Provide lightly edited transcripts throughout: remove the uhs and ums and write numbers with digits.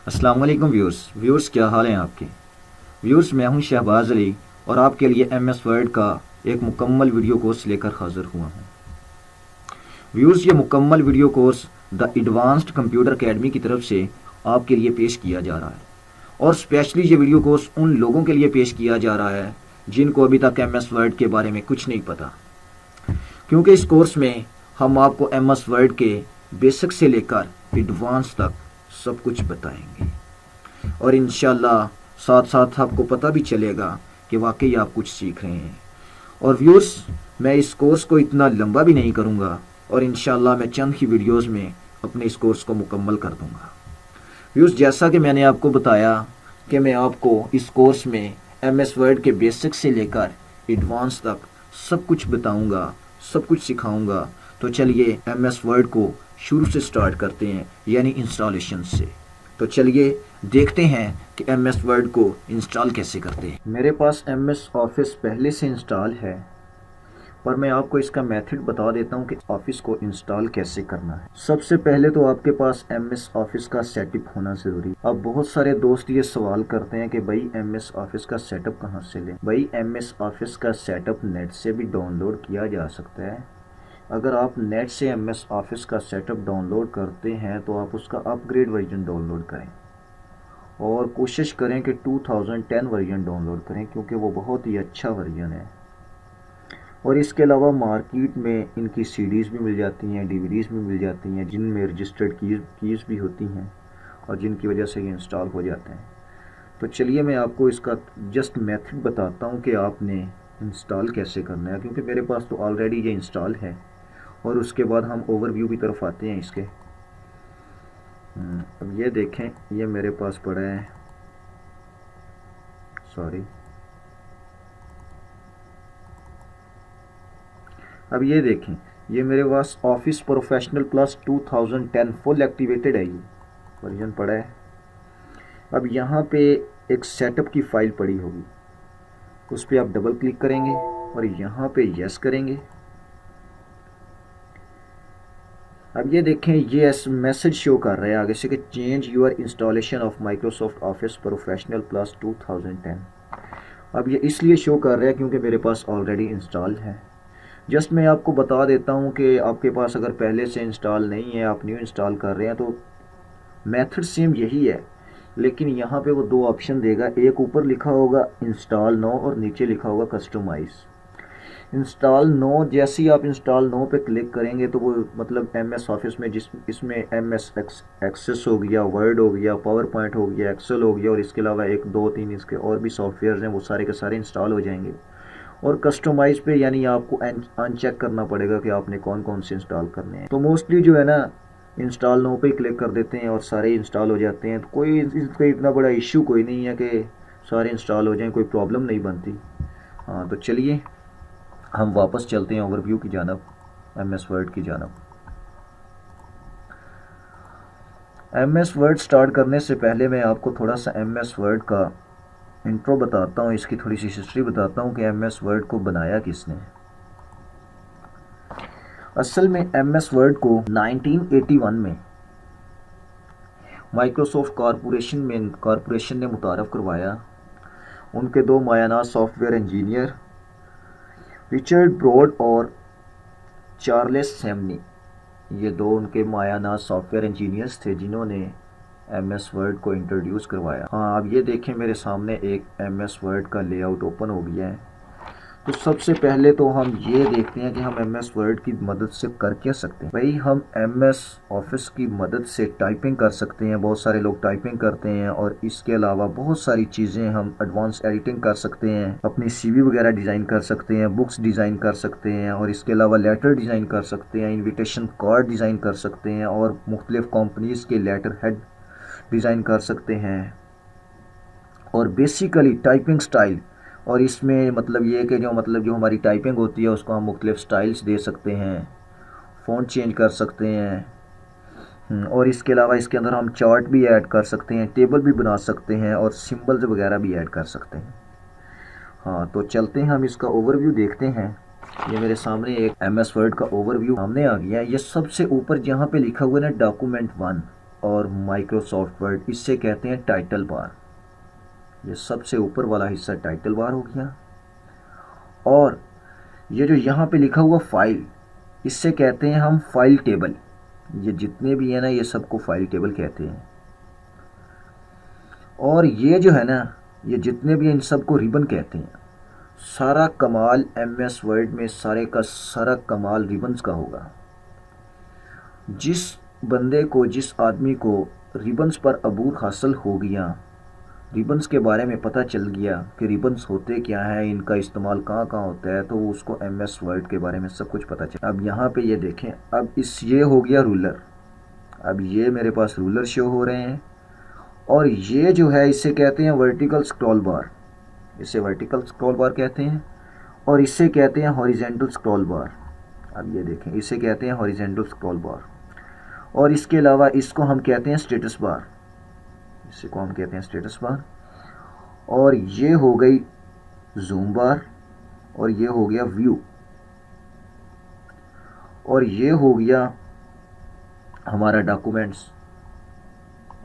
अस्सलाम वालेकुम व्यूअर्स क्या हाल हैं आपके। व्यूअर्स मैं हूं शहबाज अली और आपके लिए एमएस वर्ड का एक मुकम्मल वीडियो कोर्स लेकर हाजिर हुआ हूं। व्यूअर्स ये मुकम्मल video course the advanced computer academy की तरफ से आपके लिए पेश किया जा रहा है और स्पेशली ये वीडियो कोर्स उन लोगों के लिए पेश किया जा रहा है जिनको अभी तक एमएस वर्ड के बारे में कुछ नहीं पता, क्योंकि इस कोर्स में हम आपको एमएस वर्ड के बेसिक से लेकर एडवांस तक सब कुछ बताएंगे और इंशाल्लाह साथ साथ आपको पता भी चलेगा कि वाकई आप कुछ सीख रहे हैं। और व्यूअर्स मैं इस कोर्स को इतना लंबा भी नहीं करूंगा और इंशाल्लाह मैं चंद ही वीडियोस में अपने इस कोर्स को मुकम्मल कर दूंगा। व्यूअर्स जैसा कि मैंने आपको बताया कि मैं आपको इस कोर्स में एमएस वर्ड के बेसिक से लेकर एडवांस तक सब कुछ बताऊंगा, सब कुछ सिखाऊंगा। तो चलिए एमएस वर्ड को शुरू से स्टार्ट करते हैं, यानी इंस्टॉलेशन से। तो चलिए देखते हैं कि एमएस वर्ड को इंस्टॉल कैसे करते हैं। मेरे पास एमएस ऑफिस पहले से इंस्टॉल है, पर मैं आपको इसका मेथड बता देता हूं कि ऑफिस को इंस्टॉल कैसे करना है। सबसे पहले तो आपके पास एमएस ऑफिस का सेटअप होना ज़रूरी। अब बहुत सारे दोस्त ये सवाल करते हैं कि भाई एमएस ऑफिस का सेटअप कहाँ से लें। भाई एमएस ऑफिस का सेटअप नेट से भी डाउनलोड किया जा सकता है। अगर आप नेट से एमएस ऑफिस का सेटअप डाउनलोड करते हैं तो आप उसका अपग्रेड वर्जन डाउनलोड करें और कोशिश करें कि 2010 वर्जन डाउनलोड करें, क्योंकि वो बहुत ही अच्छा वर्जन है। और इसके अलावा मार्केट में इनकी सीडीज़ भी मिल जाती हैं, डीवीडीज़ भी मिल जाती हैं जिनमें रजिस्टर्ड कीज़ भी होती हैं और जिनकी वजह से ये इंस्टॉल हो जाते हैं। तो चलिए मैं आपको इसका जस्ट मेथड बताता हूँ कि आपने इंस्टॉल कैसे करना है, क्योंकि मेरे पास तो ऑलरेडी ये इंस्टॉल है। और उसके बाद हम ओवरव्यू की तरफ आते हैं इसके। अब ये देखें, ये मेरे पास पड़ा है, सॉरी। अब ये देखें, ये मेरे पास office professional plus 2010 full activated है, ये वर्जन पड़ा है। अब यहाँ पे एक सेटअप की फाइल पड़ी होगी, उस पर आप डबल क्लिक करेंगे और यहाँ पे यस करेंगे। अब ये देखें, ये मैसेज शो कर रहा है आगे से कि change your installation of Microsoft Office professional plus 2010। अब ये इसलिए शो कर रहा है क्योंकि मेरे पास ऑलरेडी इंस्टॉल है। जस्ट मैं आपको बता देता हूँ कि आपके पास अगर पहले से इंस्टॉल नहीं है, आप न्यू इंस्टॉल कर रहे हैं, तो मेथड सेम यही है, लेकिन यहाँ पे वो दो ऑप्शन देगा। एक ऊपर लिखा होगा इंस्टॉल नो और नीचे लिखा होगा कस्टमाइज। इंस्टॉल नो, जैसे ही आप इंस्टॉल नो पे क्लिक करेंगे तो वो मतलब एमएस ऑफिस में इसमें एमएस एक्सेस हो गया, वर्ड हो गया, पावर पॉइंट हो गया, एक्सेल हो गया और इसके अलावा 1 2 3 इसके और भी सॉफ्टवेयर हैं, वो सारे के सारे इंस्टॉल हो जाएंगे। और कस्टमाइज पे यानी आपको अनचेक करना पड़ेगा कि आपने कौन कौन से इंस्टॉल करने हैं। तो मोस्टली जो है ना, इंस्टॉल नो पे क्लिक कर देते हैं और सारे इंस्टॉल हो जाते हैं। तो कोई इसका इतना बड़ा इशू कोई नहीं है कि सारे इंस्टॉल हो जाएं, कोई प्रॉब्लम नहीं बनती। हाँ, तो चलिए हम वापस चलते हैं ओवरव्यू की जानब, एमएस वर्ड की जानब। एमएस वर्ड स्टार्ट करने से पहले मैं आपको थोड़ा सा एमएस वर्ड का इंट्रो बताता हूँ, इसकी थोड़ी सी हिस्ट्री बताता हूँ कि एमएस वर्ड को बनाया किसने। असल में एमएस वर्ड को 1981 में माइक्रोसॉफ्ट कॉरपोरेशन ने मुतारफ़ करवाया। उनके दो मायानाज सॉफ्टवेयर इंजीनियर रिचर्ड ब्रॉड और चार्ल्स सैमनी, ये दो उनके मायानाज सॉफ्टवेयर इंजीनियर्स थे जिन्होंने एमएस वर्ड को इंट्रोड्यूस करवाया। हाँ, अब ये देखें मेरे सामने एक एमएस वर्ड का लेआउट ओपन हो गया है। तो सबसे पहले तो हम ये देखते हैं कि हम एमएस वर्ड की मदद से कर क्या सकते हैं। भाई हम एमएस ऑफिस की मदद से टाइपिंग कर सकते हैं, बहुत सारे लोग टाइपिंग करते हैं। और इसके अलावा बहुत सारी चीज़ें हम एडवांस एडिटिंग कर सकते हैं, अपनी सीवी वगैरह डिज़ाइन कर सकते हैं, बुक्स डिज़ाइन कर सकते हैं और इसके अलावा लेटर डिज़ाइन कर सकते हैं, इन्विटेशन कार्ड डिज़ाइन कर सकते हैं और मुख्तलिफ़ कंपनीज़ के लेटर हेड डिज़ाइन कर सकते हैं। और बेसिकली टाइपिंग स्टाइल, और इसमें मतलब ये कि जो हमारी टाइपिंग होती है उसको हम मुख्तलिफ स्टाइल्स दे सकते हैं, फ़ॉन्ट चेंज कर सकते हैं। और इसके अलावा इसके अंदर हम चार्ट भी ऐड कर सकते हैं, टेबल भी बना सकते हैं और सिंबल्स वगैरह भी ऐड कर सकते हैं। हाँ, तो चलते हैं हम इसका ओवरव्यू देखते हैं। ये मेरे सामने एक एमएस वर्ड का ओवरव्यू सामने आ गया। ये सबसे ऊपर जहाँ पे लिखा हुआ है ना डॉक्यूमेंट 1, और माइक्रोसॉफ्ट वर्ड, इससे कहते हैं टाइटल बार। ये सबसे ऊपर वाला हिस्सा टाइटल बार हो गया। और ये जो यहाँ पे लिखा हुआ फाइल, इससे कहते हैं हम फाइल टेबल। ये जितने भी है ना, ये सबको फाइल टेबल कहते हैं। और ये जो है ना, ये जितने भी हैं इन सबको रिबन कहते हैं। सारा कमाल MS वर्ड में सारे का सारा कमाल रिबन्स का होगा। जिस बंदे को, जिस आदमी को रिबन्स पर अबूर हासिल हो गया, रिबन्स के बारे में पता चल गया कि रिबन्स होते क्या है, इनका इस्तेमाल कहाँ कहाँ होता है, तो उसको MS वर्ड के बारे में सब कुछ पता चला। अब यहाँ पे ये देखें, अब ये हो गया रूलर। अब ये मेरे पास रूलर शो हो रहे हैं। और ये जो है इसे कहते हैं वर्टिकल स्क्रॉल बार, इसे वर्टिकल स्क्रॉल बार कहते हैं। और इसे कहते हैं हॉरिजेंटल स्क्रॉल बार। अब ये देखें, इसे कहते हैं हॉरिजेंटल स्क्रॉल बार। और इसके अलावा इसको हम कहते हैं स्टेटस बार, इसी को हम कहते हैं स्टेटस बार। और ये हो गई जूम बार, और ये हो गया व्यू, और ये हो गया हमारा डॉक्यूमेंट्स,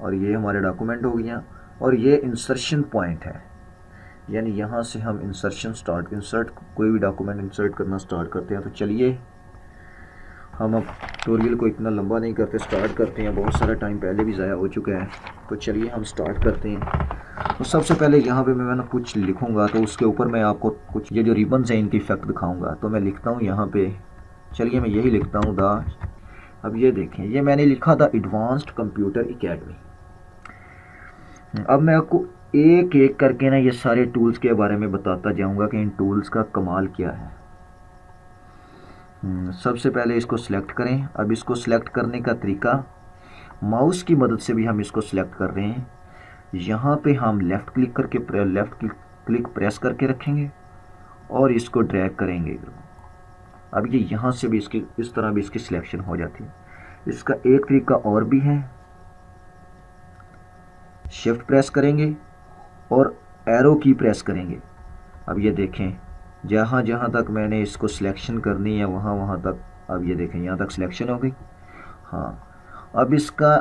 और ये हमारे डॉक्यूमेंट हो गया। और ये इंसर्शन पॉइंट है, यानी यहाँ से हम इंसर्ट कोई भी डॉक्यूमेंट इंसर्ट करना स्टार्ट करते हैं। तो चलिए हम अब ट्यूटोरियल को इतना लंबा नहीं करते, स्टार्ट करते हैं। बहुत सारा टाइम पहले भी ज़ाया हो चुका है, तो चलिए हम स्टार्ट करते हैं। तो सबसे पहले यहाँ पे मैं कुछ लिखूँगा, तो उसके ऊपर मैं आपको कुछ ये जो रिबन्स हैं इनकी इफेक्ट दिखाऊँगा। तो मैं लिखता हूँ यहाँ पे, चलिए मैं यही लिखता हूँ द। अब ये देखें, ये मैंने लिखा था एडवांस्ड कंप्यूटर एकेडमी। अब मैं आपको एक एक करके ना ये सारे टूल्स के बारे में बताता जाऊँगा कि इन टूल्स का कमाल क्या है। सबसे पहले इसको सिलेक्ट करें। अब इसको सिलेक्ट करने का तरीका, माउस की मदद से भी हम इसको सिलेक्ट कर रहे हैं। यहाँ पे हम लेफ़्ट क्लिक करके लेफ़्ट क्लिक प्रेस करके रखेंगे और इसको ड्रैग करेंगे। अब ये यहाँ से भी इसकी इस तरह भी इसकी सिलेक्शन हो जाती है। इसका एक तरीका और भी है, शिफ्ट प्रेस करेंगे और एरो की प्रेस करेंगे। अब ये देखें, जहाँ जहाँ तक मैंने इसको सिलेक्शन करनी है वहाँ वहाँ तक, अब ये देखें यहाँ तक सिलेक्शन हो गई। हाँ, अब इसका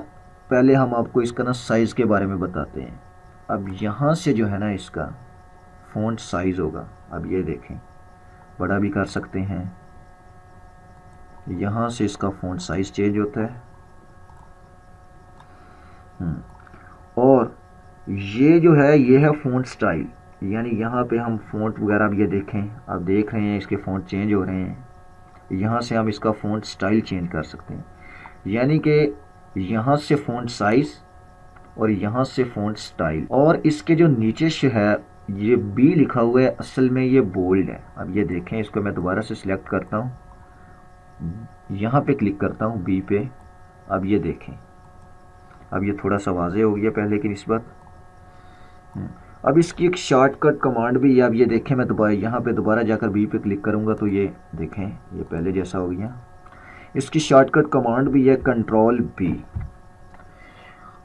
पहले हम आपको इसका ना साइज़ के बारे में बताते हैं। अब यहाँ से जो है ना इसका फ़ॉन्ट साइज़ होगा। अब ये देखें, बड़ा भी कर सकते हैं, यहाँ से इसका फ़ॉन्ट साइज़ चेंज होता है। और ये जो है ये है फ़ॉन्ट स्टाइल, यानी यहाँ पे हम फ़ॉन्ट वगैरह अब ये देखें, अब देख रहे हैं इसके फ़ॉन्ट चेंज हो रहे हैं। यहाँ से हम इसका फ़ॉन्ट स्टाइल चेंज कर सकते हैं, यानी कि यहाँ से फ़ॉन्ट साइज़ और यहाँ से फ़ॉन्ट स्टाइल। और इसके जो नीचे से है ये बी लिखा हुआ है, असल में ये बोल्ड है। अब ये देखें, इसको मैं दोबारा से सिलेक्ट करता हूँ, यहाँ पे क्लिक करता हूँ बी पे। अब ये देखें, अब ये थोड़ा सा वाज़ेह हो गया पहले की निस्बत। अब इसकी एक शॉर्टकट कमांड भी है। अब ये देखें, मैं दोबारा यहाँ पे दोबारा जाकर बी पे क्लिक करूँगा तो ये देखें ये पहले जैसा हो गया। इसकी शॉर्टकट कमांड भी है कंट्रोल बी।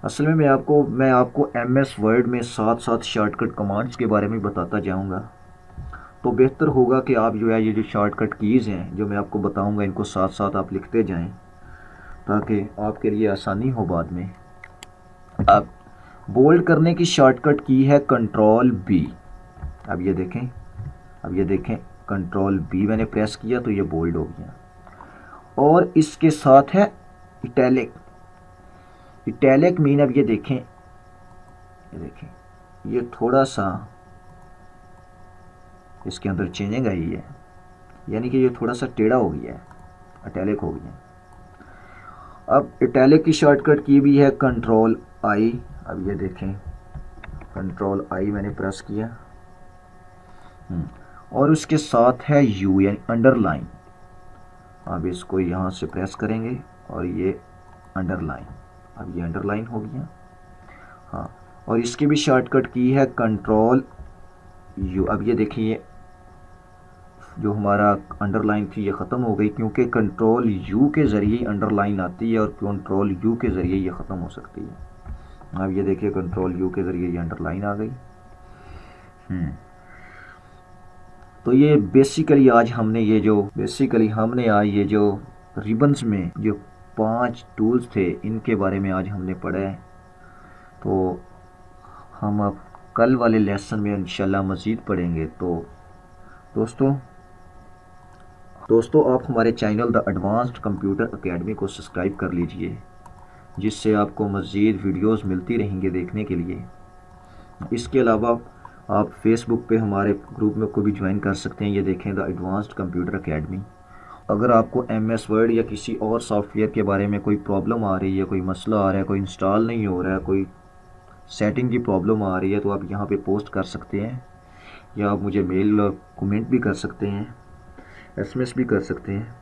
असल में मैं आपको MS वर्ड में साथ साथ शॉर्टकट कमांड्स के बारे में बताता जाऊँगा, तो बेहतर होगा कि आप जो है ये जो शॉर्टकट कीज़ हैं जो मैं आपको बताऊँगा इनको साथ साथ आप लिखते जाएँ, ताकि आपके लिए आसानी हो बाद में। अब बोल्ड करने की शॉर्टकट की है कंट्रोल बी। अब ये देखें कंट्रोल बी मैंने प्रेस किया तो ये बोल्ड हो गया। और इसके साथ है इटैलिक। इटैलिक मीन, अब ये देखें ये थोड़ा सा इसके अंदर चेंजिंग आई है, यानी कि ये थोड़ा सा टेढ़ा हो गया है, इटैलिक हो गया। अब इटैलिक की शॉर्टकट की भी है कंट्रोल आई। अब ये देखें कंट्रोल आई मैंने प्रेस किया और उसके साथ है यू यानी अंडरलाइन। अब इसको यहाँ से प्रेस करेंगे और ये अंडरलाइन, अब ये अंडरलाइन हो गया। हाँ, और इसकी भी शॉर्टकट की है कंट्रोल यू। अब ये देखिए जो हमारा अंडरलाइन थी ये ख़त्म हो गई, क्योंकि कंट्रोल यू के ज़रिए अंडरलाइन आती है और कंट्रोल यू के ज़रिए ये ख़त्म हो सकती है। अब ये देखिए कंट्रोल यू के ज़रिए ये अंडरलाइन आ गई। तो ये बेसिकली आज हमने ये जो रिबन्स में जो 5 टूल्स थे, इनके बारे में आज हमने पढ़ा है। तो हम अब कल वाले लेसन में इंशाल्लाह मज़ीद पढ़ेंगे। तो दोस्तों आप हमारे channel the advanced computer academy को सब्सक्राइब कर लीजिए, जिससे आपको मज़ीद वीडियोस मिलती रहेंगे देखने के लिए। इसके अलावा आप फेसबुक पे हमारे ग्रुप में को भी ज्वाइन कर सकते हैं, ये देखें द एडवांस्ड कंप्यूटर एकेडमी। अगर आपको MS वर्ड या किसी और सॉफ्टवेयर के बारे में कोई प्रॉब्लम आ रही है, कोई मसला आ रहा है, कोई इंस्टॉल नहीं हो रहा है, कोई सेटिंग की प्रॉब्लम आ रही है, तो आप यहाँ पे पोस्ट कर सकते हैं, या आप मुझे मेल कमेंट भी कर सकते हैं, SMS भी कर सकते हैं।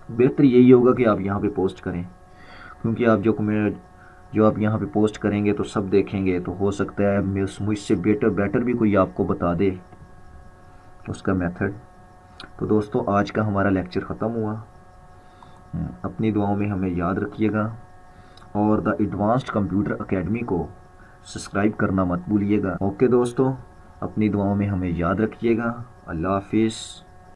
बेहतर यही होगा कि आप यहाँ पे पोस्ट करें, क्योंकि आप जो आप यहाँ पे पोस्ट करेंगे तो सब देखेंगे, तो हो सकता है मुझसे बेटर भी कोई आपको बता दे उसका मेथड। तो दोस्तों आज का हमारा लेक्चर ख़त्म हुआ। अपनी दुआओं में हमें याद रखिएगा, और द एडवांस्ड कंप्यूटर एकेडमी को सब्सक्राइब करना मत भूलिएगा। ओके दोस्तों, अपनी दुआओं में हमें याद रखिएगा। अल्लाह हाफिज़।